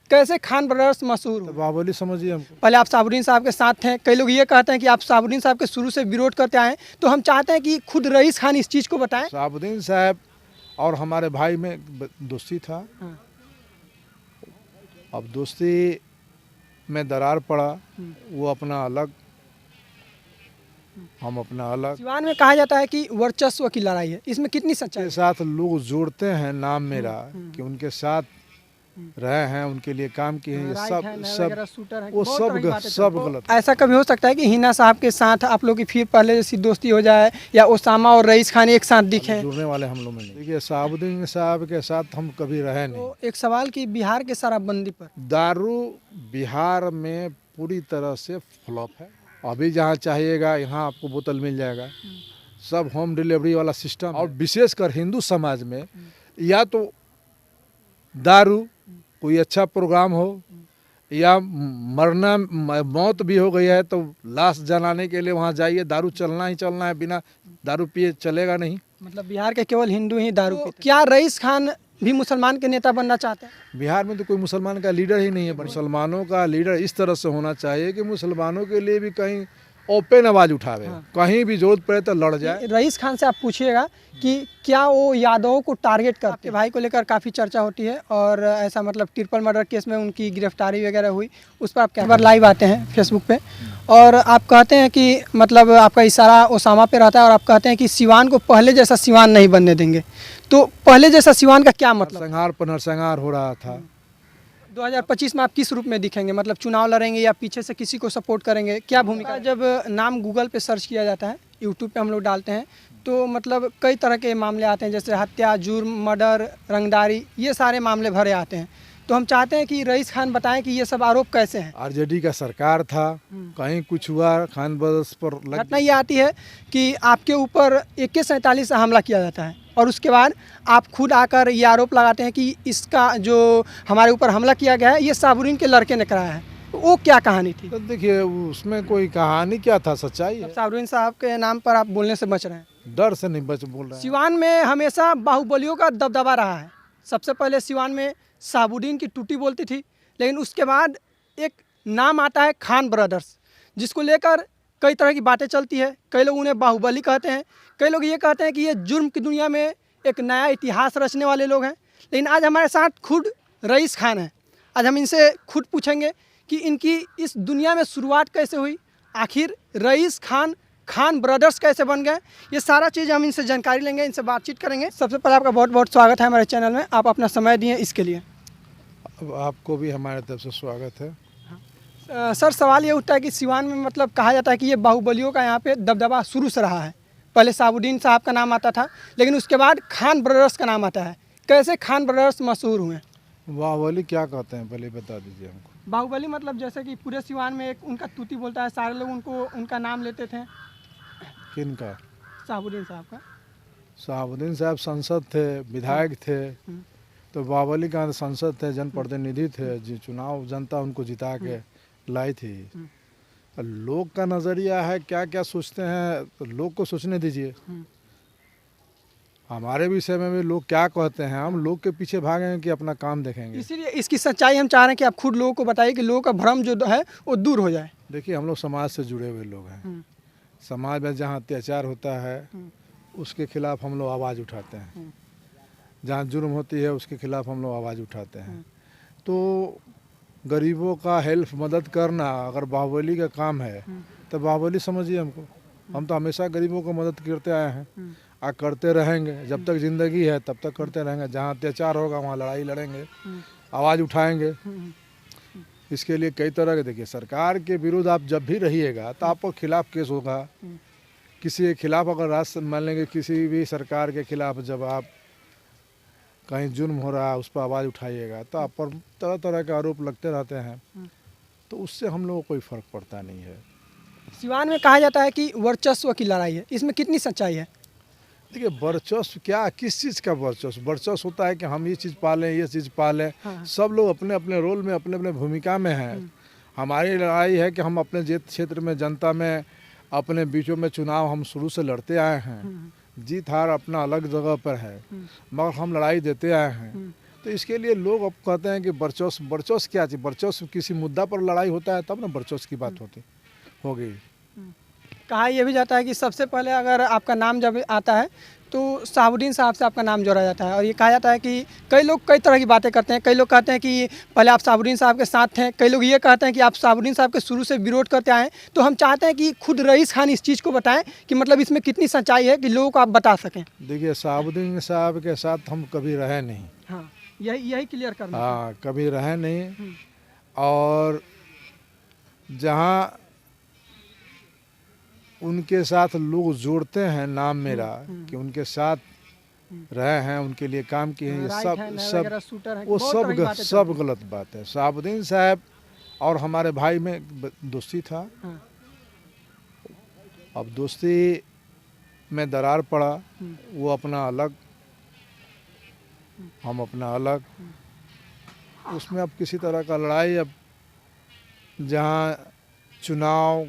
कैसे खान ब्रदर्स मशहूर तो हुए? बाहुबली समझिए हमको। पहले आप साबुद्दीन साहब के साथ थे, कई लोग ये कहते हैं कि आप साबुद्दीन साहब के शुरू से विरोध करते आए हैं, तो हम चाहते हैं कि खुद रईस खान इस चीज़ को बताएं। साबुद्दीन साहब और हमारे भाई में दोस्ती था। हाँ। अब दोस्ती में दरार पड़ा, वो अपना अलग, हम अपना अलग। सिवान में कहा जाता है कि वर्चस्व की लड़ाई है, इसमें कितनी सच्चाई के है? साथ लोग जोड़ते हैं नाम मेरा कि उनके साथ रहे हैं, उनके लिए काम किए हैं, ये राइट हैंड है सब वगैरह, शूटर है, वो बहुत सब तरह की बातें सब चलती हैं। गलत। ऐसा कभी हो सकता है कि हिना साहब के साथ आप लोग की फिर पहले जैसी दोस्ती हो जाए, या ओसामा और रईस खान एक साथ दिखें? जुड़ने वाले हम लोग में नहीं। देखिए साबुद्दीन साहब के साथ हम कभी रहे नहीं। तो एक सवाल कि बिहार के शराबबंदी पर दारू बिहार में पूरी तरह से फ्लॉप है। अभी जहाँ चाहिएगा यहाँ आपको बोतल मिल जाएगा, सब होम डिलीवरी वाला सिस्टम। और विशेषकर हिंदू समाज में या तो दारू, कोई अच्छा प्रोग्राम हो, या मरना मौत भी हो गई है तो लाश जलाने के लिए वहाँ जाइए, दारू चलना ही चलना है, बिना दारू पिए चलेगा नहीं। मतलब बिहार के केवल हिंदू ही दारू पीते हैं। क्या रईस खान भी मुसलमान के नेता बनना चाहते हैं? बिहार में तो कोई मुसलमान का लीडर ही नहीं है। मुसलमानों का लीडर इस तरह से होना चाहिए कि मुसलमानों के लिए भी कहीं ओपन आवाज़ उठावे, कहीं भी जरूरत पड़े तो लड़ जाए। रईस खान से आप पूछिएगा कि क्या वो यादवों को टारगेट करते हैं? भाई को लेकर काफ़ी चर्चा होती है, और ऐसा मतलब ट्रिपल मर्डर केस में उनकी गिरफ्तारी वगैरह हुई, उस पर आप क्या बार लाइव आते हैं फेसबुक पे, और आप कहते हैं कि मतलब आपका इशारा ओसामा पे रहता है, और आप कहते हैं कि सिवान को पहले जैसा सिवान नहीं बनने देंगे। तो पहले जैसा सिवान का क्या मतलब? संहार पर नरसंहार हो रहा था। 2025 में आप किस रूप में दिखेंगे? मतलब चुनाव लड़ेंगे या पीछे से किसी को सपोर्ट करेंगे, क्या भूमिका? जब नाम गूगल पे सर्च किया जाता है, यूट्यूब पे हम लोग डालते हैं, तो मतलब कई तरह के मामले आते हैं, जैसे हत्या, जुर्म, मर्डर, रंगदारी, ये सारे मामले भरे आते हैं। तो हम चाहते हैं कि रईस खान बताएं कि ये सब आरोप कैसे हैं। आरजेडी का सरकार था, कहीं कुछ हुआ, खान ब्रदर्स पर लग घटना ये आती है कि आपके ऊपर AK-47 से हमला किया जाता है, और उसके बाद आप खुद आकर ये आरोप लगाते हैं कि इसका जो हमारे ऊपर हमला किया गया है, ये साबुद्दीन के लड़के ने कराया है। तो वो क्या कहानी थी? तो देखिए उसमें कोई कहानी क्या था, सच्चाई है। साबुद्दीन साहब के नाम पर आप बोलने से बच रहे हैं। डर से नहीं बच बोल रहे हैं। सिवान में हमेशा बाहुबलियों का दबदबा रहा है। सबसे पहले सिवान में साबुद्दीन की टूटी बोलती थी, लेकिन उसके बाद एक नाम आता है खान ब्रदर्स, जिसको लेकर कई तरह की बातें चलती है। कई लोग उन्हें बाहुबली कहते हैं, कई लोग ये कहते हैं कि ये जुर्म की दुनिया में एक नया इतिहास रचने वाले लोग हैं। लेकिन आज हमारे साथ खुद रईस खान हैं। आज हम इनसे खुद पूछेंगे कि इनकी इस दुनिया में शुरुआत कैसे हुई, आखिर रईस खान खान ब्रदर्स कैसे बन गए, ये सारा चीज़ हम इनसे जानकारी लेंगे, इनसे बातचीत करेंगे। सबसे पहले आपका बहुत बहुत स्वागत है हमारे चैनल में, आप अपना समय दिए इसके लिए। अब आपको भी हमारे तरफ से स्वागत है। सर, सवाल ये उठता है कि सिवान में मतलब कहा जाता है कि ये बाहुबलियों का यहाँ पे दबदबा शुरू से रहा है। पहले साबुद्दीन साहब का नाम आता था, लेकिन उसके बाद खान ब्रदर्स का नाम आता है। कैसे खान ब्रदर्स मशहूर हुए? बाहुबली क्या कहते हैं पहले बता दीजिए हमको। बाहुबली मतलब जैसे कि पूरे सिवान में एक उनका तूती बोलता है, सारे लोग उनका नाम लेते थे। किनका? साबुद्दीन साहब का। साबुद्दीन साहब सांसद थे, विधायक थे, तो बाहुबली का सांसद थे, जनप्रतिनिधि थे, जो चुनाव जनता उनको जिता के लाई थी। लोग का नज़रिया है, क्या क्या सोचते हैं, तो लोग को सोचने दीजिए। हमारे विषय में भी लोग क्या कहते हैं, हम लोग के पीछे भागेंगे कि अपना काम देखेंगे। इसीलिए इसकी सच्चाई हम चाह रहे हैं कि आप खुद लोगों को बताइए कि लोगों का भ्रम जो है वो दूर हो जाए। देखिए हम लोग समाज से जुड़े हुए लोग हैं। समाज में जहाँ अत्याचार होता है उसके खिलाफ हम लोग आवाज़ उठाते हैं, जहाँ जुर्म होती है उसके खिलाफ हम लोग आवाज़ उठाते हैं। तो गरीबों का हेल्प मदद करना अगर बाहुबली का काम है तो बाहुबली समझिए हमको। हम तो हमेशा गरीबों को मदद करते आए हैं और करते रहेंगे, जब तक ज़िंदगी है तब तक करते रहेंगे। जहाँ अत्याचार होगा वहाँ लड़ाई लड़ेंगे, आवाज़ उठाएंगे। इसके लिए कई तरह के, देखिए सरकार के विरुद्ध आप जब भी रहिएगा तो आपको खिलाफ केस होगा। किसी के खिलाफ अगर राष्ट्र मान लेंगे, किसी भी सरकार के खिलाफ जब आप कहीं जुर्म हो रहा है उस पर आवाज़ उठाइएगा तो आप पर तरह तरह के आरोप लगते रहते हैं। तो उससे हम लोगों को कोई फ़र्क पड़ता नहीं है। सिवान में कहा जाता है कि वर्चस्व की लड़ाई है, इसमें कितनी सच्चाई है? देखिए वर्चस्व क्या, किस चीज़ का वर्चस्व? वर्चस्व होता है कि हम ये चीज़ पालें, ये चीज़ पालें। सब लोग अपने अपने रोल में, अपने अपने भूमिका में हैं। हमारी लड़ाई है कि हम अपने क्षेत्र में, जनता में, अपने बीचों में चुनाव हम शुरू से लड़ते आए हैं। जीत हार अपना अलग जगह पर है, मगर हम लड़ाई देते आए हैं। तो इसके लिए लोग अब कहते हैं कि वर्चस्व, वर्चस्व क्या चीज़, वर्चस्व किसी मुद्दा पर लड़ाई होता है तब ना वर्चस्व की बात होती हो गई। कहा यह भी जाता है कि सबसे पहले अगर आपका नाम जब आता है तो शहाबुद्दीन साहब से आपका नाम जोड़ा जाता है, और ये कहा जाता है कि कई लोग कई तरह की बातें करते हैं। कई लोग कहते हैं कि पहले आप शहाबुद्दीन साहब के साथ थे, कई लोग ये कहते हैं कि आप शहाबुद्दीन साहब के शुरू से विरोध करते आए हैं। तो हम चाहते हैं कि खुद रईस खान इस चीज़ को बताएं कि मतलब इसमें कितनी सच्चाई है कि लोगों को आप बता सकें। देखिए, शहाबुद्दीन साहब के साथ हम कभी रहे नहीं। हाँ, यही क्लियर करना है। हाँ, कभी रहे नहीं। और जहाँ उनके साथ लोग जोड़ते हैं नाम मेरा कि उनके साथ रहे हैं, उनके लिए काम किए हैं, ये सब वो सब गलत बात है। शहाबुद्दीन साहब और हमारे भाई में दोस्ती था। अब दोस्ती में दरार पड़ा, वो अपना अलग, हम अपना अलग। उसमें अब किसी तरह का लड़ाई, अब जहाँ चुनाव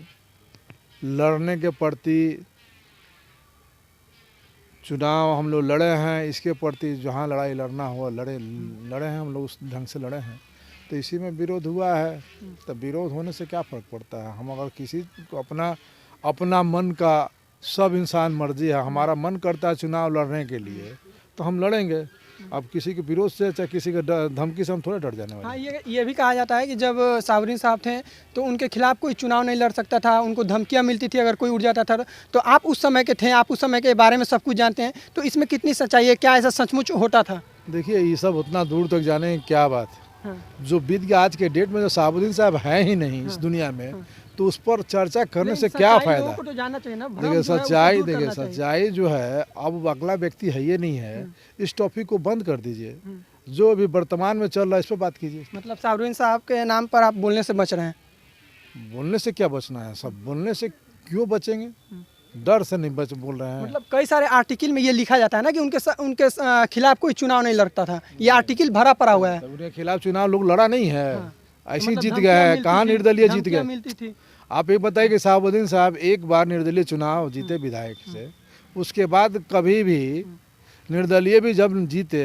लड़ने के प्रति, चुनाव हम लोग लड़े हैं, इसके प्रति जहाँ लड़ाई लड़ना हुआ लड़े हैं, हम लोग उस ढंग से लड़े हैं। तो इसी में विरोध हुआ है। तो विरोध होने से क्या फ़र्क पड़ता है। हम अगर किसी को अपना मन का, सब इंसान मर्जी है, हमारा मन करता है चुनाव लड़ने के लिए तो हम लड़ेंगे। अब किसी के विरोध से चाहे किसी के धमकी से हम थोड़े डर जाने वाले। हाँ, ये भी कहा जाता है कि जब शहाबुद्दीन साहब थे तो उनके खिलाफ कोई चुनाव नहीं लड़ सकता था, उनको धमकियाँ मिलती थी अगर कोई उड़ जाता था। तो आप उस समय के थे, आप उस समय के बारे में सब कुछ जानते हैं, तो इसमें कितनी सच्चाई है, क्या ऐसा सचमुच होता था? देखिए, ये सब उतना दूर तक जाने की क्या बात है। हाँ। जो बीत गया, आज के डेट में जो शहाबुद्दीन साहब हैं ही नहीं इस दुनिया में, तो उस पर चर्चा करने से क्या फायदा। तो जानना चाहिए ना, देखिए सच्चाई, देखिए सच्चाई जो है, अब अगला व्यक्ति है ये नहीं है, इस टॉपिक को बंद कर दीजिए। जो अभी वर्तमान में चल रहा है इस पर बात कीजिए। मतलब शहाबुद्दीन साहब के नाम पर आप बोलने से बच रहे हैं? बोलने से क्या बचना है, सब बोलने से क्यों बचेंगे, डर से नहीं बोल रहे हैं। मतलब कई सारे आर्टिकल में ये लिखा जाता है ना कि उनके खिलाफ कोई चुनाव नहीं लड़ता था, ये आर्टिकल भरा पड़ा हुआ है। उनके खिलाफ चुनाव लोग लड़ा नहीं है। ऐसे मतलब जीत गए हैं, कहाँ निर्दलीय जीत गए। मिलती थी। आप ये बताइए कि शहाबुद्दीन साहब एक बार निर्दलीय चुनाव जीते विधायक से, उसके बाद कभी भी निर्दलीय भी जब जीते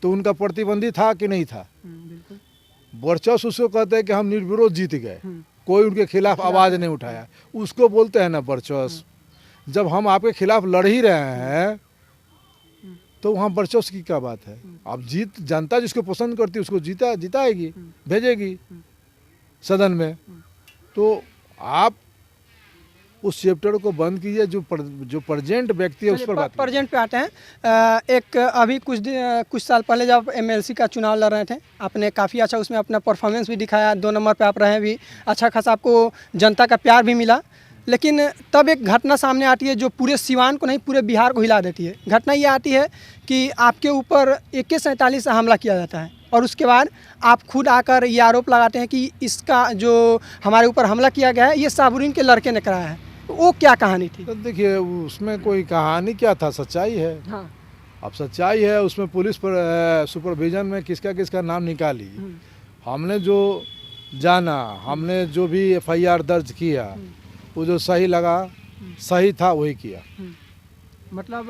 तो उनका प्रतिद्वंदी था कि नहीं था। वर्चस्व उसको कहते हैं कि हम निर्विरोध जीत गए, कोई उनके खिलाफ आवाज़ नहीं उठाया, उसको बोलते हैं ना वर्चस्व। जब हम आपके खिलाफ लड़ ही रहे हैं तो वहाँ वर्चस्व की क्या बात है। अब जीत, जनता जिसको पसंद करती है उसको जिताएगी, भेजेगी सदन में। तो आप उस चैप्टर को बंद कीजिए, जो प्रेजेंट व्यक्ति है उस पर बात। प्रेजेंट पे आते हैं। एक अभी कुछ साल पहले जब एमएलसी का चुनाव लड़ रहे थे, आपने काफ़ी अच्छा उसमें अपना परफॉर्मेंस भी दिखाया, 2 नंबर पे आप रहे भी, अच्छा खासा आपको जनता का प्यार भी मिला। लेकिन तब एक घटना सामने आती है जो पूरे सिवान को नहीं, पूरे बिहार को हिला देती है। घटना ये आती है कि आपके ऊपर AK-47 से हमला किया जाता है, और उसके बाद आप खुद आकर ये आरोप लगाते हैं कि इसका जो हमारे ऊपर हमला किया गया है ये शहाबुद्दीन के लड़के ने कराया है। तो वो क्या कहानी थी? तो देखिए, उसमें कोई कहानी क्या था, सच्चाई है। हाँ। अब सच्चाई है, उसमें पुलिस पर सुपरविजन में किसका किसका नाम निकाली, हमने जो जाना, हमने जो भी FIR दर्ज किया, वो जो सही लगा, सही था वही किया। मतलब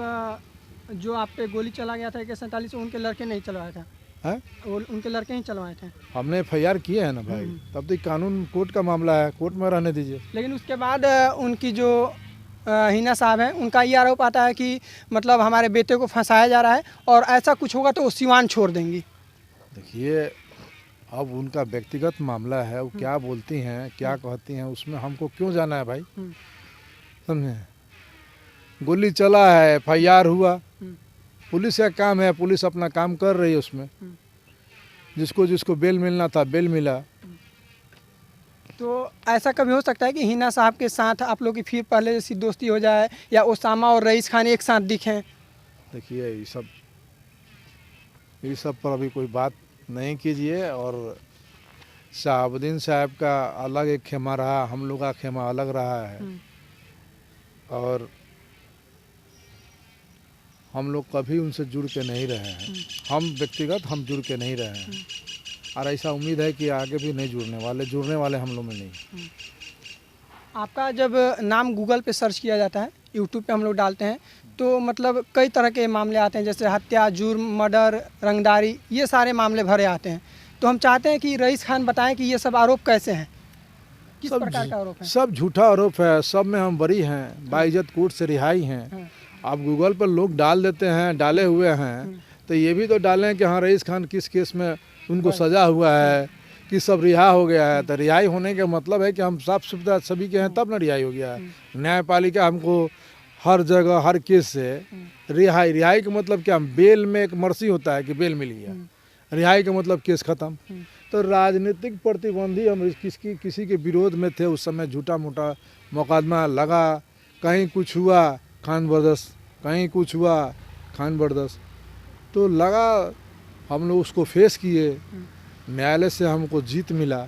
जो आप पे गोली चला गया था AK-47, उनके लड़के नहीं चलवाया था? है, उनके लड़के ही चलवाए थे। हमने FIR किए हैं ना भाई, तब तक कानून कोर्ट का मामला है, कोर्ट में रहने दीजिए। लेकिन उसके बाद उनकी जो हिना साहब हैं, उनका ये आरोप आता है कि मतलब हमारे बेटे को फंसाया जा रहा है और ऐसा कुछ होगा तो वो सिवान छोड़ देंगी। देखिए, अब उनका व्यक्तिगत मामला है, वो क्या बोलती हैं, क्या कहती हैं, उसमें हमको क्यों जाना है भाई, समझे। गोली चला है, FIR हुआ, पुलिस का काम है, पुलिस अपना काम कर रही है। उसमें जिसको बेल मिलना था बेल मिला। तो ऐसा कभी हो सकता है कि हिना साहब के साथ आप लोग की फिर पहले जैसी दोस्ती हो जाए, या ओसामा और रईस खान एक साथ दिखें? देखिए, ये सब पर अभी कोई बात नहीं कीजिए। और शहाबुद्दीन साहब का अलग एक खेमा रहा, हम लोग का खेमा अलग रहा है, और हम लोग कभी उनसे जुड़ के नहीं रहे हैं। हम व्यक्तिगत हम जुड़ के नहीं रहे हैं, और ऐसा उम्मीद है कि आगे भी नहीं जुड़ने वाले हम लोग में नहीं। आपका जब नाम गूगल पे सर्च किया जाता है, यूट्यूब पे हम लोग डालते हैं, तो मतलब कई तरह के मामले आते हैं, जैसे हत्या, जुर्म, मर्डर, रंगदारी, ये सारे मामले भरे आते हैं। तो हम चाहते हैं कि रईस खान बताएं कि ये सब आरोप कैसे हैं, किस प्रकार का आरोप है। सब झूठा आरोप है, सब में हम बरी हैं, बाइज्जत कोर्ट से रिहाई हैं। आप गूगल पर लोग डाल देते हैं, डाले हुए हैं, तो ये भी तो डालें कि हाँ रईस खान किस केस में उनको सजा हुआ है, कि सब रिहा हो गया है। तो रिहाई होने का मतलब है कि हम साफ सुथरा सभी के हैं तब ना रिहाई हो गया है। न्यायपालिका हमको हर जगह हर केस से रिहाई का मतलब क्या, बेल में एक मर्सी होता है कि बेल मिल गया, रिहाई का मतलब केस खत्म। तो राजनीतिक प्रतिबंधी हम किसी के विरोध में थे उस समय, झूठा मूठा मुकदमा लगा, कहीं कुछ हुआ खान बर्दस, कहीं कुछ हुआ खान बर्दस, तो लगा हम लोग उसको फेस किए, न्यायालय से हमको जीत मिला।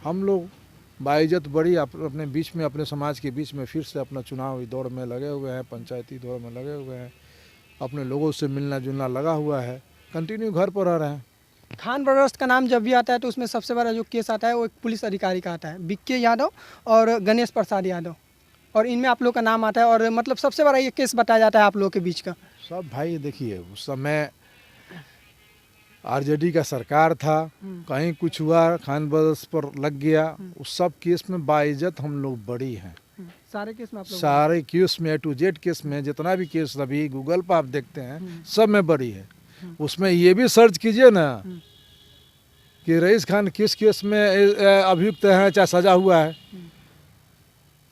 हम लोग बाइज्जत बड़ी अपने बीच में, अपने समाज के बीच में फिर से अपना चुनावी दौड़ में लगे हुए हैं, पंचायती दौड़ में लगे हुए हैं, अपने लोगों से मिलना जुलना लगा हुआ है, कंटिन्यू घर पर रह रहे हैं। खान ब्रदर्स का नाम जब भी आता है तो उसमें सबसे बड़ा जो केस आता है वो एक पुलिस अधिकारी का आता है, बीके यादव और गणेश प्रसाद यादव, और इनमें आप लोग का नाम आता है। और मतलब सबसे बड़ा ये केस बताया जाता है आप लोगों के बीच का। सब भाई देखिए, उस समय आरजेडी का सरकार था, कहीं कुछ हुआ खान ब्रदर्स पर लग गया, उस सब केस में बाइज्जत हम लोग बड़ी हैं। सारे केस में आप लोग, सारे केस में, A to Z केस में, जितना भी केस अभी गूगल पर आप देखते हैं सब में बड़ी है। उसमें ये भी सर्च कीजिए ना कि रईस खान किस केस में अभियुक्त है, चाहे सजा हुआ है,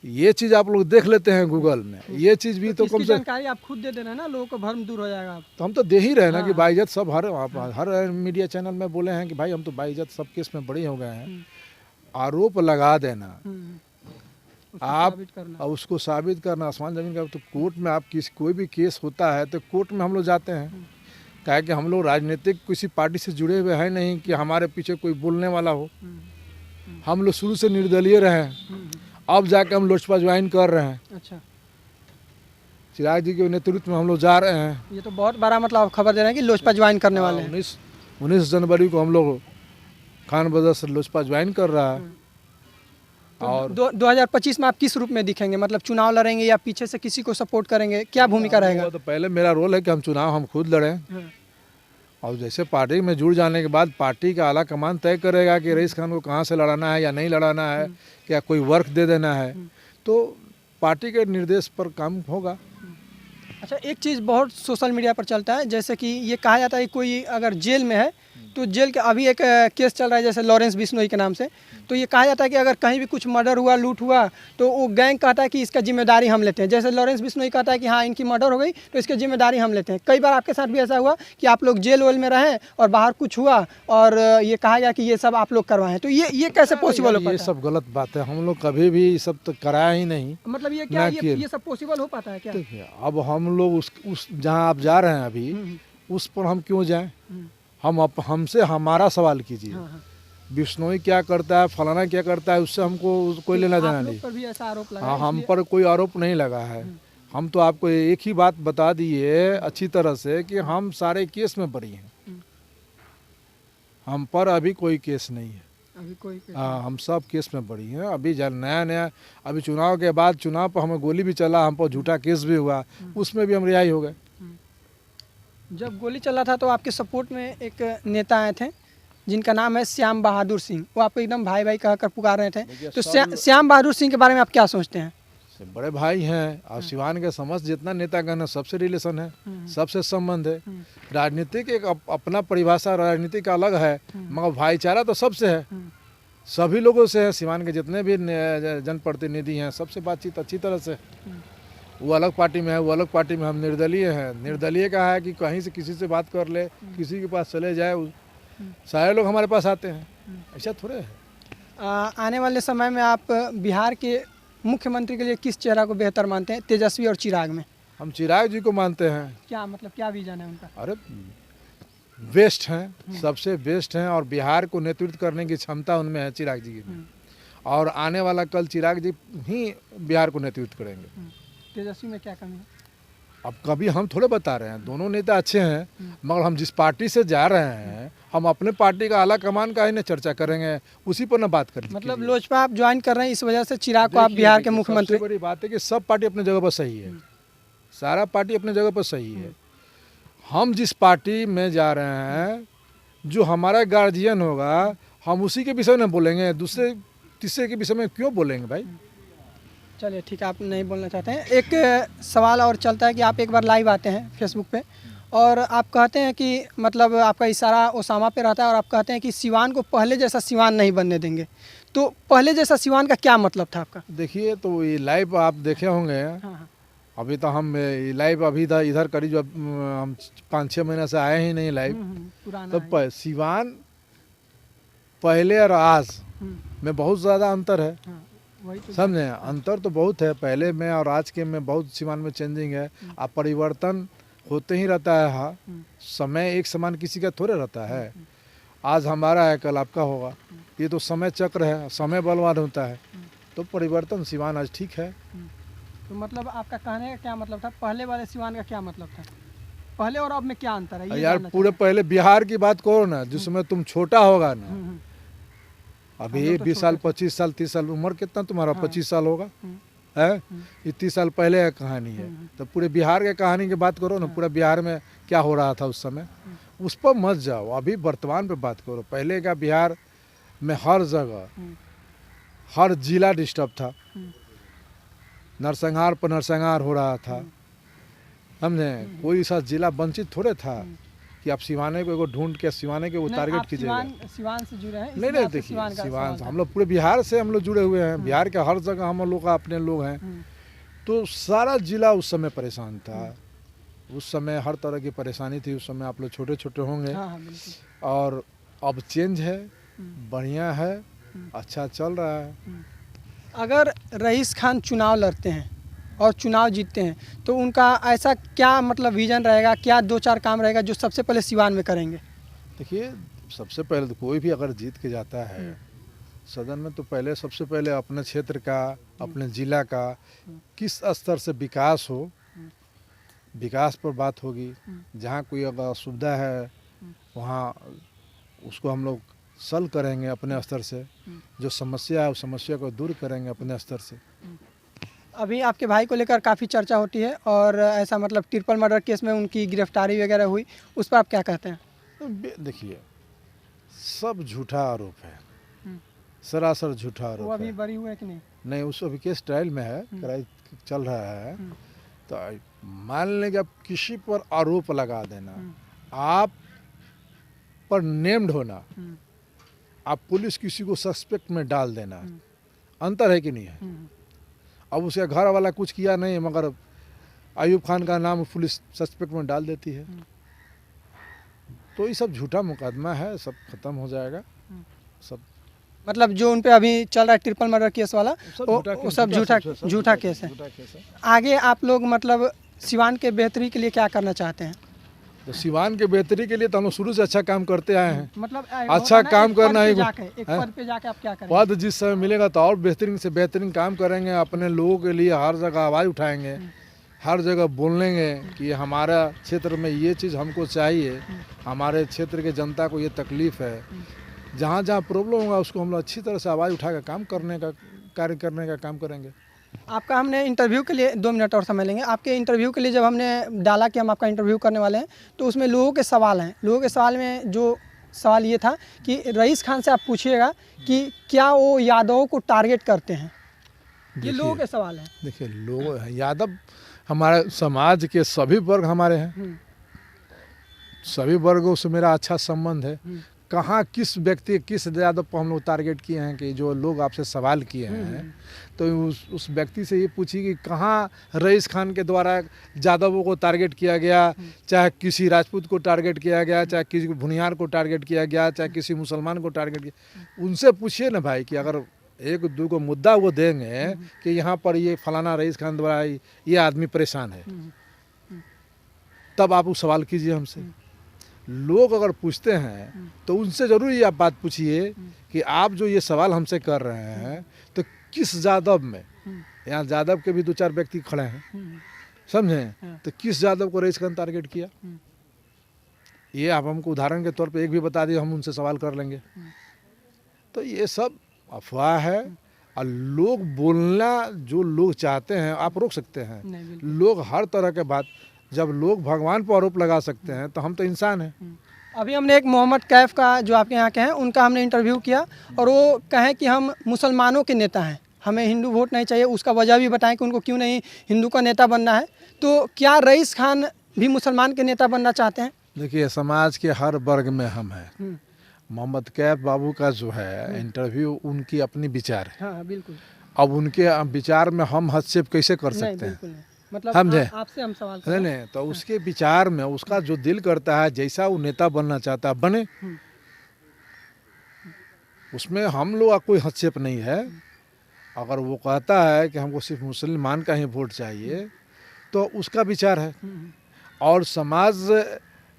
ये चीज आप लोग देख लेते हैं गूगल में। ये चीज भी तो कम से जानकारी आप खुद दे देना ना, लोगों को भ्रम दूर हो जाएगा। तो हम तो दे ही रहे ना कि बाइज्जत सब हर मीडिया चैनल में बोले हैं कि भाई हम तो बाइज्जत सब केस में बड़ी हो गए हैं। आरोप लगा देना, आप अब उसको साबित करना आसमान जमीन का। तो कोर्ट में आप कोई भी केस होता है तो कोर्ट में हम लोग जाते हैं, क्या कि हम लोग राजनीतिक किसी पार्टी से जुड़े हुए हैं नहीं कि हमारे पीछे कोई बोलने वाला हो। हम लोग शुरू से निर्दलीय रहे हैं, अब जाके हम लोजपा ज्वाइन कर रहे हैं। अच्छा, चिराग जी के नेतृत्व में हम लोग जा रहे हैं। ये तो बहुत बड़ा मतलब आप खबर दे रहे हैं कि लोजपा ज्वाइन करने वाले हैं। 19 जनवरी को हम लोग खान ब्रदर्स से ज्वाइन कर रहा है। तो और 2025 में आप किस रूप में दिखेंगे, मतलब चुनाव लड़ेंगे या पीछे से किसी को सपोर्ट करेंगे, क्या भूमिका रहेगा? तो पहले मेरा रोल है कि हम चुनाव हम खुद लड़ें, और जैसे पार्टी में जुड़ जाने के बाद पार्टी का आला कमान तय करेगा कि रईस खान को कहाँ से लड़ाना है या नहीं लड़ाना है, क्या कोई वर्क दे देना है, तो पार्टी के निर्देश पर काम होगा। अच्छा, एक चीज़ बहुत सोशल मीडिया पर चलता है, जैसे कि ये कहा जाता है कोई अगर जेल में है तो जेल के अभी एक केस चल रहा है जैसे लॉरेंस बिश्नोई के नाम से, तो ये कहा जाता है कि अगर कहीं भी कुछ मर्डर हुआ, लूट हुआ, तो वो गैंग कहता है कि इसका जिम्मेदारी हम लेते हैं। जैसे लॉरेंस बिश्नोई कहता है कि हाँ इनकी मर्डर हो गई तो इसकी जिम्मेदारी हम लेते हैं। कई बार आपके साथ भी ऐसा हुआ कि आप लोग जेल वेल में रहें और बाहर कुछ हुआ और ये कहा गया कि ये सब आप लोग करवाएं, तो ये कैसे पॉसिबल हो पाता है? ये सब गलत बात है, हम लोग कभी भी ये सब तो कराया ही नहीं। मतलब ये क्या ये सब पॉसिबल हो पाता है क्या? अब हम लोग उस जहाँ आप जा रहे हैं अभी, उस पर हम क्यों जाएं? हमसे हमारा सवाल कीजिए, बिश्नोई क्या करता है, फलाना क्या करता है, उससे हमको कोई लेना देना नहीं। पर भी ऐसा आरोप लगा हाँ, हम पर कोई आरोप नहीं लगा है। हम तो आपको एक ही बात बता दिए अच्छी तरह से कि हम सारे केस में बरी हैं, हम पर अभी कोई केस नहीं है। अभी कोई हाँ, हम सब केस में बरी हैं। अभी नया अभी चुनाव के बाद, चुनाव पर हमें गोली भी चला, हम पर झूठा केस भी हुआ, उसमें भी हम रिहाई हो गए। जब गोली चला था तो आपके सपोर्ट में एक नेता आए थे जिनका नाम है श्याम बहादुर सिंह, वो आपको एकदम भाई भाई कहकर पुकार रहे थे, तो श्याम बहादुर सिंह के बारे में आप क्या सोचते हैं? बड़े भाई हैं, और सिवान के समस्त जितना नेतागण है सबसे रिलेशन है, सबसे संबंध है। राजनीतिक एक अपना परिभाषा राजनीतिक अलग है, मगर भाईचारा तो सबसे है, सभी लोगों से है। सिवान के जितने भी जनप्रतिनिधि हैं सबसे बातचीत अच्छी तरह से। वो अलग पार्टी में है, वो अलग पार्टी में, हम निर्दलीय हैं। निर्दलीय का है कि कहीं से किसी से बात कर ले, किसी के पास चले जाए, सारे लोग हमारे पास आते हैं, ऐसा थोड़े है। आने वाले समय में आप बिहार के मुख्यमंत्री के लिए किस चेहरा को बेहतर मानते हैं, तेजस्वी और चिराग में? हम चिराग जी को मानते हैं। क्या मतलब क्या विजन है उनका? अरे बेस्ट हैं, सबसे बेस्ट हैं, और बिहार को नेतृत्व करने की क्षमता उनमें है, चिराग जी की। और आने वाला कल चिराग जी ही बिहार को नेतृत्व करेंगे। तेजस्वी में क्या कमी है? अब कभी हम थोड़े बता रहे हैं, दोनों नेता अच्छे हैं, मगर हम जिस पार्टी से जा रहे हैं, हम अपने पार्टी का आला कमान का ही न चर्चा करेंगे, उसी पर न बात करेंगे। मतलब लोजपा आप ज्वाइन कर रहे हैं, इस वजह से चिराग को आप बिहार के मुख्यमंत्री? सबसे बड़ी बात है कि सब पार्टी अपनी जगह पर सही है, सारा पार्टी अपने जगह पर सही है। हम जिस पार्टी में जा रहे हैं, जो हमारा गार्जियन होगा, हम उसी के विषय में बोलेंगे, दूसरे तीसरे के विषय में क्यों बोलेंगे भाई। चलिए ठीक है, आप नहीं बोलना चाहते हैं। एक सवाल और चलता है कि आप एक बार लाइव आते हैं फेसबुक पे और आप कहते हैं कि मतलब आपका इशारा ओसामा पे रहता है और आप कहते हैं कि सिवान को पहले जैसा सिवान नहीं बनने देंगे। तो पहले जैसा सिवान का क्या मतलब था आपका? देखिए, तो ये लाइव आप देखे होंगे। हाँ। अभी तो हम लाइव अभी इधर करीब हम 5-6 महीने से आए ही नहीं लाइव। पुराना तो सिवान पहले और आज में बहुत ज़्यादा अंतर है। वही तो समझे, अंतर तो बहुत है पहले में और आज के में, बहुत सिवान में चेंजिंग है। अब परिवर्तन होते ही रहता है। हाँ, समय एक समान किसी का थोड़े रहता है। आज हमारा है, कल आपका होगा। ये तो समय चक्र है, समय बलवान होता है। तो परिवर्तन सिवान आज ठीक है। तो मतलब आपका कहने का क्या मतलब था? पहले वाले सिवान का क्या मतलब था? पहले और अब में क्या अंतर है? ये यार जानना पूरे पहले बिहार की बात करो ना, जिसमें तुम छोटा होगा ना। चाहते हैं। अभी 20 साल 25 साल 30 साल उम्र कितना तुम्हारा? हाँ। 25 साल होगा है। ये 30 साल पहले का कहानी है। तो पूरे बिहार के कहानी की बात करो ना, पूरा बिहार में क्या हो रहा था उस समय, उस पर मत जाओ। अभी वर्तमान पे बात करो। पहले का बिहार में हर जगह हर जिला डिस्टर्ब था। नरसंहार पर नरसंहार हो रहा था। समझे, कोई सा जिला वंचित थोड़े था कि आप सिवाने को एगो ढूंढ के सिवाने के वो नहीं, टारगेट आप कीजिएगा। सिवान से जुड़े हैं? नहीं इसलिए नहीं, आपसे देखिए का सिवान सवाल से था। हम लोग पूरे बिहार से हम लोग जुड़े हुए हैं। बिहार के हर जगह हम लोग का अपने लोग हैं। तो सारा जिला उस समय परेशान था। उस समय हर तरह की परेशानी थी। उस समय आप लोग छोटे छोटे होंगे। हाँ हाँ बिल्कुल। और अब चेंज है, बढ़िया है, अच्छा चल रहा है। अगर रईस खान चुनाव लड़ते हैं और चुनाव जीतते हैं तो उनका ऐसा क्या मतलब विजन रहेगा, क्या 2-4 काम रहेगा जो सबसे पहले सिवान में करेंगे? देखिए, सबसे पहले तो कोई भी अगर जीत के जाता है सदन में, तो पहले सबसे पहले अपने क्षेत्र का, अपने जिला का किस स्तर से विकास हो, विकास पर बात होगी। जहाँ कोई अगर असुविधा है वहाँ उसको हम लोग सल करेंगे अपने स्तर से। जो समस्या है उस समस्या को दूर करेंगे अपने स्तर से। अभी आपके भाई को लेकर काफ़ी चर्चा होती है और ऐसा मतलब ट्रिपल मर्डर केस में उनकी गिरफ्तारी वगैरह हुई, उस पर आप क्या कहते हैं? देखिए, सब झूठा आरोप है, सरासर झूठा वो आरोप अभी है। बरी हुए कि नहीं? नहीं, उस अभी केस ट्रायल में है, ट्रायल चल रहा है। तो मान लें कि आप किसी पर आरोप लगा देना, आप पर नेम्ड होना, आप पुलिस किसी को सस्पेक्ट में डाल देना, अंतर है कि नहीं है? अब उसके घर वाला कुछ किया नहीं, मगर अयूब खान का नाम पुलिस सस्पेक्ट में डाल देती है। तो ये सब झूठा मुकदमा है, सब खत्म हो जाएगा। सब मतलब जो उन पे अभी चल रहा है ट्रिपल मर्डर केस वाला, वो सब झूठा केस है। आगे आप लोग मतलब सिवान के बेहतरी के लिए क्या करना चाहते हैं? तो सिवान के बेहतरी के लिए तो हम लोग शुरू से अच्छा काम करते आए हैं। मतलब अच्छा काम करना है। एक पद पे जाके आप क्या करेंगे? पद जिस समय मिलेगा तो और बेहतरीन से बेहतरीन काम करेंगे। अपने लोगों के लिए हर जगह आवाज़ उठाएंगे, हर जगह बोलेंगे कि हमारा क्षेत्र में ये चीज़ हमको चाहिए, हमारे क्षेत्र के जनता को ये तकलीफ़ है। जहाँ जहाँ प्रॉब्लम होगा उसको हम लोग अच्छी तरह से आवाज़ उठा कर काम करने का, कार्य करने का काम करेंगे। आपका हमने इंटरव्यू के लिए 2 मिनट और समय लेंगे। आपके इंटरव्यू के लिए जब हमने डाला कि हम आपका इंटरव्यू करने वाले हैं, तो उसमें लोगों के सवाल हैं। लोगों के सवाल में जो सवाल ये था कि रईस खान से आप पूछिएगा कि क्या वो यादवों को टारगेट करते हैं। ये लोगों के सवाल हैं। देखिए, लोग यादव हमारे समाज के सभी वर्ग हमारे हैं, सभी वर्गों से मेरा अच्छा संबंध है। कहाँ किस व्यक्ति, किस यादव पर हम लोग टारगेट किए हैं कि जो लोग आपसे सवाल किए हैं, तो उस व्यक्ति से ये पूछिए कि कहाँ रईस खान के द्वारा यादवों को टारगेट किया गया, चाहे किसी राजपूत को टारगेट किया गया, चाहे किसी भुनियार को टारगेट किया गया, चाहे किसी मुसलमान को टारगेट किया। उनसे पूछिए ना भाई कि अगर 1-2 को मुद्दा वो देंगे कि यहाँ पर ये फलाना रईस खान द्वारा ये आदमी परेशान है, तब आप वो सवाल कीजिए हमसे। लोग अगर पूछते हैं तो उनसे ज़रूर ये आप बात पूछिए कि आप जो ये सवाल हमसे कर रहे हैं तो किस यादव में, यहाँ यादव के भी 2-4 व्यक्ति खड़े हैं, समझें, तो किस यादव को रईस खान टारगेट किया, ये आप हमको उदाहरण के तौर पे एक भी बता दिए, हम उनसे सवाल कर लेंगे। तो ये सब अफवाह है और लोग बोलना जो लोग चाहते हैं आप रोक सकते हैं? नहीं, बिल्कुल। लोग हर तरह के बात, जब लोग भगवान पर आरोप लगा सकते हैं तो हम तो इंसान हैं। अभी हमने एक मोहम्मद कैफ का जो आपके यहाँ के हैं उनका हमने इंटरव्यू किया और वो कहें कि हम मुसलमानों के नेता हैं, हमें हिंदू वोट नहीं चाहिए। उसका वजह भी बताएं कि उनको क्यों नहीं हिंदू का नेता बनना है। तो क्या रईस खान भी मुसलमान के नेता बनना चाहते हैं? देखिए, समाज के हर वर्ग में हम हैं। मोहम्मद कैफ बाबू का जो है इंटरव्यू, उनकी अपनी विचार है। हाँ, बिल्कुल। अब उनके विचार में हम हस्तक्षेप कैसे कर नहीं, सकते हैं? बिल्कुल नहीं। मतलब समझे? आपसे हम सवाल कर रहे हैं। नहीं, तो उसके विचार में उसका जो दिल करता है, जैसा वो नेता बनना चाहता है बने, उसमें हम लोग का कोई हस्तक्षेप नहीं है। अगर वो कहता है कि हमको सिर्फ मुसलमान का ही वोट चाहिए तो उसका विचार है। और समाज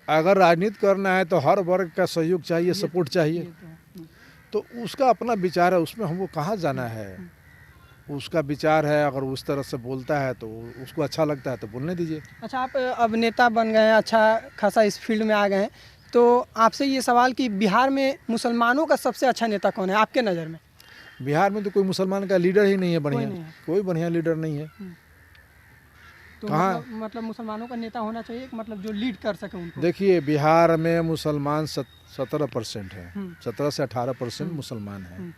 अगर राजनीति करना है तो हर वर्ग का सहयोग चाहिए, सपोर्ट चाहिए। तो उसका अपना विचार है, उसमें हमको कहाँ जाना है। उसका विचार है, अगर उस तरह से बोलता है तो उसको अच्छा लगता है तो बोलने दीजिए। अच्छा, आप अब नेता बन गए हैं, अच्छा खासा इस फील्ड में आ गए हैं, तो आपसे ये सवाल कि बिहार में मुसलमानों का सबसे अच्छा नेता कौन है आपके नज़र में? बिहार में तो कोई मुसलमान का लीडर ही नहीं है बढ़िया, नहीं है। कोई बढ़िया लीडर नहीं है। तो कहाँ? मतलब मुसलमानों का नेता होना चाहिए, मतलब जो लीड कर सके उनको। देखिए, बिहार में मुसलमान 17% है, 17 से 18% मुसलमान हैं।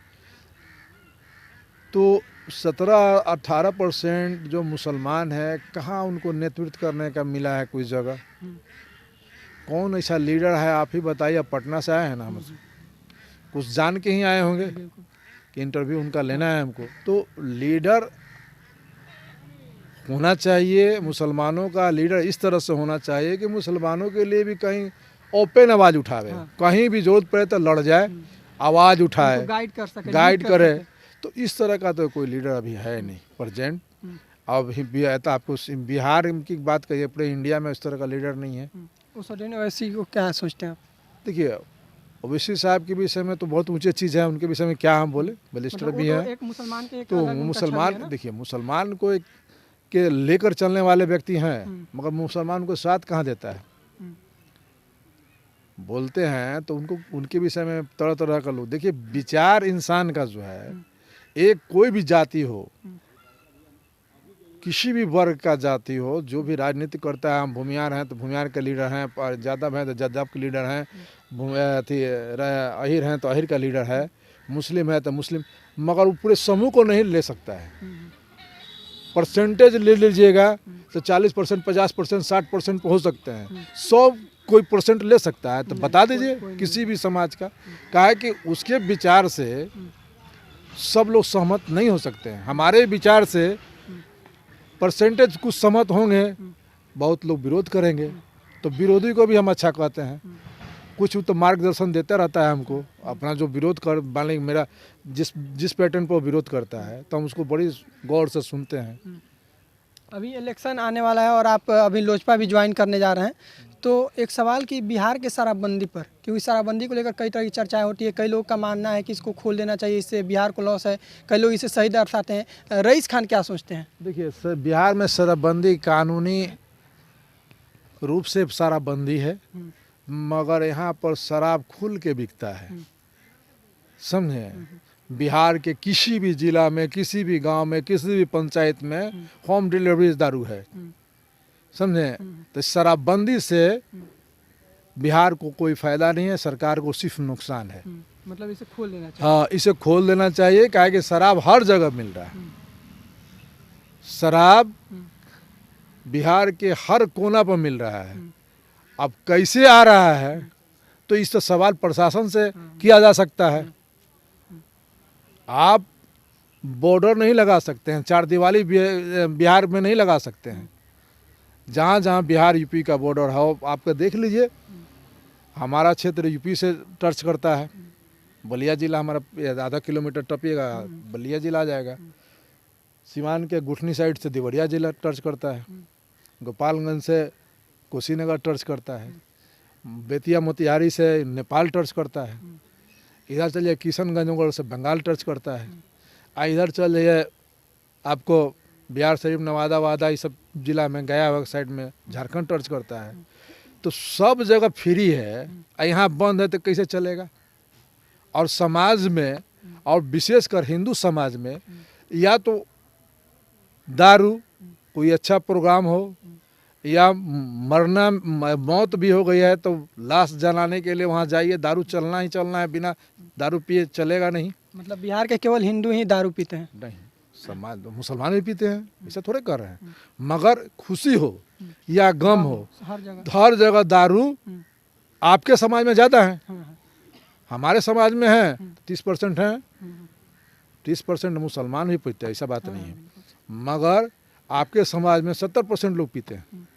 तो 17-18% जो मुसलमान है, कहाँ उनको नेतृत्व करने का मिला है कोई जगह? कौन ऐसा लीडर है आप ही बताइए। आप पटना से आए हैं ना, हमसे कुछ जान के ही आए होंगे कि इंटरव्यू उनका लेना है हमको। तो लीडर होना चाहिए, मुसलमानों का लीडर इस तरह से होना चाहिए कि मुसलमानों के लिए भी कहीं ओपन आवाज़ उठावे। कहीं भी जरूरत पड़े तो लड़ जाए, आवाज़ उठाए, गाइड कर सके, गाइड करे। तो इस तरह का तो कोई लीडर अभी है नहीं प्रेजेंट। अब तो आपको बिहार की बात करिए, पूरे इंडिया में इस तरह का लीडर नहीं है। उस ओवैसी को क्या सोचते हैं आप? देखिए, ओवैसी साहब के विषय में तो बहुत ऊंची चीज़ है, उनके विषय में क्या हम बोले, बलिस्टर मतलब भी वो है। तो एक मुसलमान के एक तो अलग उनका छवि है मुसलमान, ना? देखिए, मुसलमान को एक के लेकर चलने वाले व्यक्ति हैं, मगर मुसलमान को साथ कहाँ देता है। बोलते हैं तो उनको, उनके विषय में तरह तरह का लोग। देखिए, विचार इंसान का जो है, एक कोई भी जाति हो, किसी भी वर्ग का जाति हो, जो भी राजनीति करता है, हम भूमियार हैं तो भूमियार के लीडर हैं, और यादव हैं तो यादव के लीडर हैं, अहिर हैं तो अहिर का लीडर है, मुस्लिम है तो मुस्लिम, मगर वो पूरे समूह को नहीं ले सकता है। परसेंटेज ले लीजिएगा तो 40%, 50%, 60% पहुँच सकते हैं। 100 कोई परसेंट ले सकता है तो बता दीजिए किसी भी समाज का। कहा है कि उसके विचार से सब लोग सहमत नहीं हो सकते हैं। हमारे विचार से परसेंटेज कुछ सहमत होंगे, बहुत लोग विरोध करेंगे, तो विरोधी को भी हम अच्छा कहते हैं। कुछ तो मार्गदर्शन देता रहता है हमको, अपना जो विरोध कर मान लीजिए, मेरा जिस पैटर्न पर विरोध करता है तो हम उसको बड़ी गौर से सुनते हैं। अभी इलेक्शन आने वाला है और आप अभी लोजपा भी ज्वाइन करने जा रहे हैं, तो एक सवाल कि बिहार के शराबबंदी पर, क्योंकि शराबबंदी को लेकर कई तरह की चर्चाएं होती है, कई लोग का मानना है कि इसको खोल देना चाहिए, इससे बिहार को लॉस है, कई लोग इसे सही दर्शाते हैं। रईस खान क्या सोचते हैं? देखिए सर, बिहार में शराबबंदी कानूनी रूप से शराबबंदी है, मगर यहाँ पर शराब खुल के बिकता है, समझे। बिहार के किसी भी जिला में, किसी भी गांव में, किसी भी पंचायत में होम डिलीवरी दारू है, समझे। तो शराबबंदी से बिहार को कोई फायदा नहीं है, सरकार को सिर्फ नुकसान है। मतलब इसे खोल देना चाहिए। हाँ, इसे खोल देना चाहिए, काहे कि शराब हर जगह मिल रहा है। शराब बिहार के हर कोना पर मिल रहा है। अब कैसे आ रहा है तो इस तो सवाल प्रशासन से किया जा सकता है। आप बॉर्डर नहीं लगा सकते हैं, चार दीवारी बिहार में नहीं लगा सकते हैं। जहाँ जहाँ बिहार यूपी का बॉर्डर है, आपका देख लीजिए। हमारा क्षेत्र यूपी से टच करता है, बलिया जिला हमारा आधा किलोमीटर टपिएगा बलिया जिला आ जाएगा। सीवान के गुठनी साइड से देवरिया जिला टच करता है, गोपालगंज से कुशीनगर टच करता है, बेतिया मोतिहारी से नेपाल टच करता है, इधर चलिए किशनगंज से बंगाल टच करता है, इधर चल जाइए आपको बिहार शरीफ, नवादा वादा, ये सब जिला में, गया साइड में झारखंड टच करता है। तो सब जगह फ्री है, यहाँ बंद है तो कैसे चलेगा। और समाज में और विशेषकर हिंदू समाज में या तो दारू, कोई अच्छा प्रोग्राम हो, या मरना मौत भी हो गई है तो लाश जलाने के लिए वहाँ जाइए, दारू चलना ही चलना है, बिना दारू पिए चलेगा नहीं। मतलब बिहार के केवल हिंदू ही दारू पीते हैं? नहीं, समाज मुसलमान भी पीते हैं, ऐसा थोड़े कर रहे हैं। मगर खुशी हो या गम हो, हर जगह दारू आपके समाज में ज़्यादा है, हमारे समाज में है 30% है, 30% मुसलमान भी पीते हैं, ऐसा बात नहीं है। मगर आपके समाज में 70% लोग पीते हैं,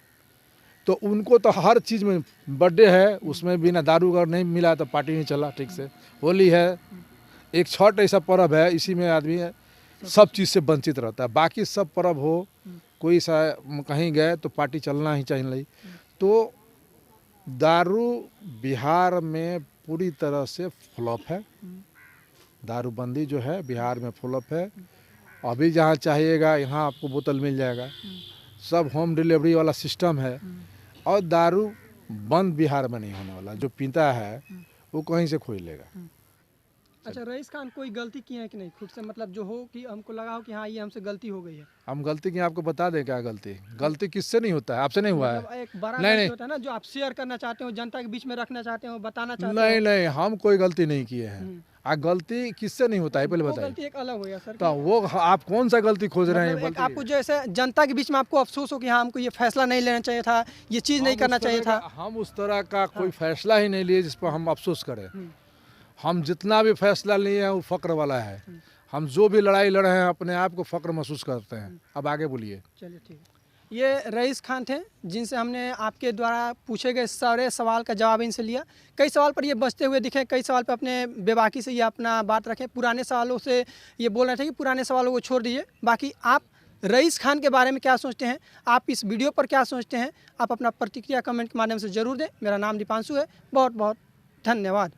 तो उनको तो हर चीज़ में, बर्थडे है उसमें बिना दारू अगर नहीं मिला तो पार्टी नहीं चला ठीक से। होली है, एक छठ ऐसा पर्व है, इसी में आदमी सब चीज़ से वंचित रहता है। बाकी सब पर्व हो, कोई सा कहीं गए तो पार्टी चलना ही चाहिए। तो दारू बिहार में पूरी तरह से फ्लॉप है, दारूबंदी जो है बिहार में फ्लॉप है। अभी जहाँ चाहिएगा यहाँ आपको बोतल मिल जाएगा, सब होम डिलीवरी वाला सिस्टम है, और दारू बंद बिहार में नहीं होने वाला। जो पीता है वो कहीं से खोई लेगा। अच्छा, रईस खान कोई गलती की है कि नहीं खुद से, मतलब जो हो कि हमको लगा हो कि हाँ ये हमसे गलती हो गई है? हम गलती की आपको बता दें क्या गलती? गलती किससे नहीं होता है, आपसे नहीं हुआ है। मतलब एक बड़ा नहीं, गलती होता है ना, जो आप शेयर करना चाहते हो, जनता के बीच में रखना चाहते हो, बताना चाहते नहीं हो। नहीं, हम कोई गलती नहीं किए हैं। गलती किससे नहीं होता है पहले वो बताइए। गलती एक अलग हो गया सर। तो वो आप कौन सा गलती खोज रहे हैं? मतलब एक गलती आपको जैसे जनता के बीच में आपको अफसोस हो कि हाँ हमको ये फैसला नहीं लेना चाहिए था, ये चीज़ नहीं करना चाहिए था। हम उस तरह का कोई फैसला ही नहीं लिए जिस पर हम अफसोस करें। हम जितना भी फैसला लिए हैं वो फ़क्र वाला है। हम जो भी लड़ाई लड़े हैं अपने आप को फ़क्र महसूस करते हैं। अब आगे बोलिए। चलिए ठीक है। ये रईस खान थे जिनसे हमने आपके द्वारा पूछे गए सारे सवाल का जवाब इनसे लिया। कई सवाल पर ये बचते हुए दिखे, कई सवाल पर अपने बेबाकी से ये अपना बात रखें। पुराने सवालों से ये बोल रहे थे कि पुराने सवालों को छोड़ दीजिए। बाकी आप रईस खान के बारे में क्या सोचते हैं, आप इस वीडियो पर क्या सोचते हैं, आप अपना प्रतिक्रिया कमेंट के माध्यम से ज़रूर दें। मेरा नाम दीपांशु है। बहुत बहुत धन्यवाद।